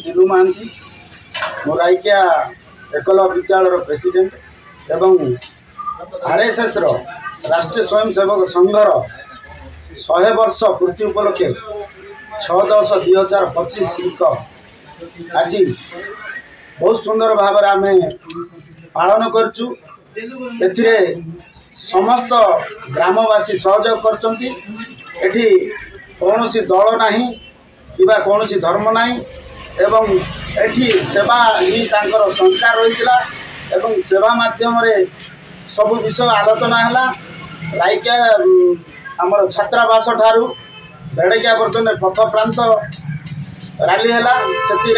दिलू महांती मो रायकिया एकल विद्यालय प्रेसिडेंट एवं आरएसएस रो राष्ट्रीय स्वयंसेवक संघर 100 वर्ष पूर्ति उपलक्षे 6/10/2025 आज बहुत सुंदर भाव आम पालन करुँ। एथिरे समस्त ग्रामवासी सहयोग करछंती। एठी कौनसी दल नाही किबा कौनसी धर्म नाही एवं एठी सेवा ही तांकर संस्कार रहितला एवं सेवा माध्यम रे सब विषय आलोचना हला। रायकिया आमर छात्रावास ठारू बेड़किया पर्यटन पथ प्रांत रैली है से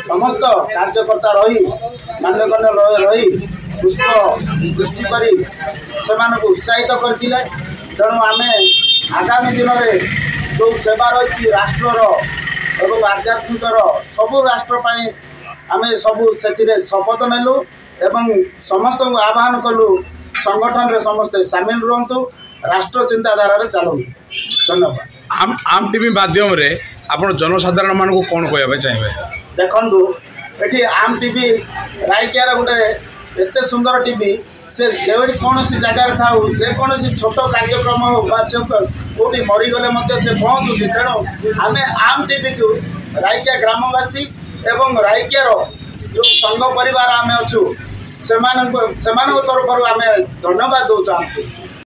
समस्त कार्यकर्ता रही मान्यगण्य रही पुष्प दृष्टि कर उत्साहित करते। तेणु आम आगामी दिन में जो सेवा रही राष्ट्र एवं आध्यात्मिक सबू राष्ट्रपाई आम सबू से शपथ नेलु एवं समस्त आह्वान कलु संगठन में समस्ते सामिल रुहतु राष्ट्र चिंताधारा चलु। धन्यवाद। आम टीवी माध्यम रे आपण जनसाधारण मान को कौन कहबे चाहिए? देखु ये आम टीवी रायकियार गोटे एत सुंदर टीवी से जो कौन सी जगार था जेकोसी छोट कार्यक्रम हो कौटी मरीगले से पहुँचुची। तेणु आम आम टीवी को रायकिया ग्रामवासी एवं रायकियार जो संघ परिवार आम अच्छु से तरफ आम धन्यवाद दौर।